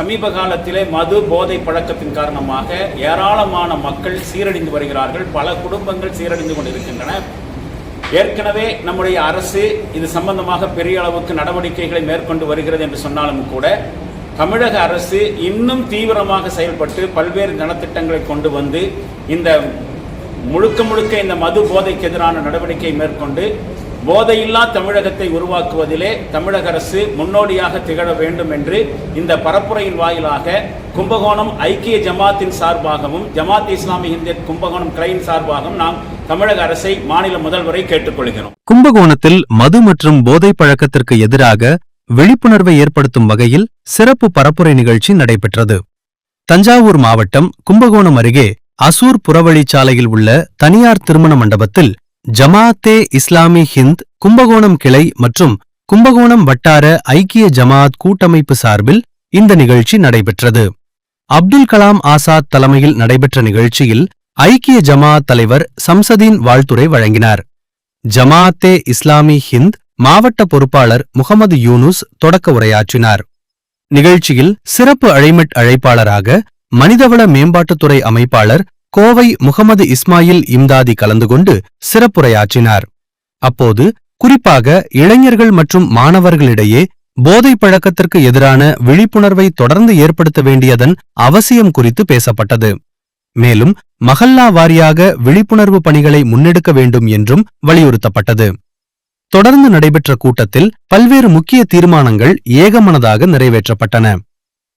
சமீப காலத்திலே மது போதை பழக்கத்தின் காரணமாக ஏராளமான மக்கள் சீரழிந்து வருகிறார்கள். பல குடும்பங்கள் சீரழிந்து கொண்டிருக்கின்றன. ஏற்கனவே நம்முடைய அரசு இது சம்பந்தமாக பெரிய அளவுக்கு நடவடிக்கைகளை மேற்கொண்டு வருகிறது என்று சொன்னாலும் கூட தமிழக அரசு இன்னும் தீவிரமாக செயல்பட்டு பல்வேறு நலத்திட்டங்களை கொண்டு வந்து இந்த முழுக்க இந்த மது போதைக்கு எதிரான நடவடிக்கை மேற்கொண்டு போதையில்லா தமிழகத்தை உருவாக்குவதிலே தமிழக அரசு முன்னோடியாக திகழ வேண்டும் என்று இந்த பரப்புரையின் வாயிலாக கும்பகோணம் ஐக்கிய ஜமாத்தின் சார்பாகவும் ஜமாத் இஸ்லாமி ஹிந்த் கும்பகோணம் கிளையின் சார்பாகவும் நாம் தமிழக அரசை மாநில முதல்வரை கேட்டுக்கொள்கிறோம். கும்பகோணத்தில் மது மற்றும் போதை பழக்கத்திற்கு எதிராக விழிப்புணர்வை ஏற்படுத்தும் வகையில் சிறப்பு பரப்புரை நிகழ்ச்சி நடைபெற்றது. தஞ்சாவூர் மாவட்டம் கும்பகோணம் அருகே அசூர் புறவழிச்சாலையில் உள்ள தனியார் திருமண மண்டபத்தில் ஜமாத்தே இஸ்லாமி ஹிந்த் கும்பகோணம் கிளை மற்றும் கும்பகோணம் வட்டார ஐக்கிய ஜமாத் கூட்டமைப்பு சார்பில் இந்த நிகழ்ச்சி நடைபெற்றது. அப்துல் கலாம் ஆசாத் தலைமையில் நடைபெற்ற நிகழ்ச்சியில் ஐக்கிய ஜமாத் தலைவர் சம்சதீன் வாழ்த்துரை வழங்கினார். ஜமாத்தே இஸ்லாமி ஹிந்த் மாவட்ட பொறுப்பாளர் முகமது யூனுஸ் தொடக்க உரையாற்றினார். நிகழ்ச்சியில் சிறப்பு அழைப்பாளராக மனிதவள மேம்பாட்டுத்துறை அமைப்பாளர் கோவை முகமது இஸ்மாயில் இம்தாதி கலந்து கொண்டு சிறப்புரையாற்றினார். அப்போது குறிப்பாக இளைஞர்கள் மற்றும் மாணவர்களிடையே போதை பழக்கத்திற்கு எதிரான விழிப்புணர்வை தொடர்ந்து ஏற்படுத்த வேண்டியதன் அவசியம் குறித்து பேசப்பட்டது. மேலும் மஹல்லா வாரியாக விழிப்புணர்வு பணிகளை முன்னெடுக்க வேண்டும் என்றும் வலியுறுத்தப்பட்டது. தொடர்ந்து நடைபெற்ற கூட்டத்தில் பல்வேறு முக்கிய தீர்மானங்கள் ஏகமனதாக நிறைவேற்றப்பட்டன.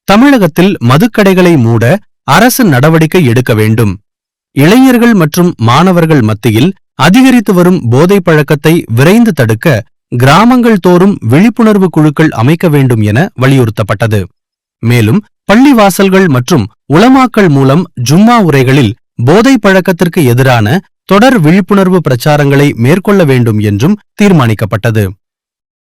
தமிழகத்தில் மதுக்கடைகளை மூட அரசு நடவடிக்கை எடுக்க வேண்டும். இளைஞர்கள் மற்றும் மாணவர்கள் மத்தியில் அதிகரித்து வரும் போதை பழக்கத்தை விரைந்து தடுக்க கிராமங்கள் தோறும் விழிப்புணர்வு குழுக்கள் அமைக்க வேண்டும் என வலியுறுத்தப்பட்டது. மேலும் பள்ளிவாசல்கள் மற்றும் உலமாக்கள் மூலம் ஜும்மா உரைகளில் போதை பழக்கத்திற்கு எதிரான தொடர் விழிப்புணர்வு பிரச்சாரங்களை மேற்கொள்ள வேண்டும் என்றும் தீர்மானிக்கப்பட்டது.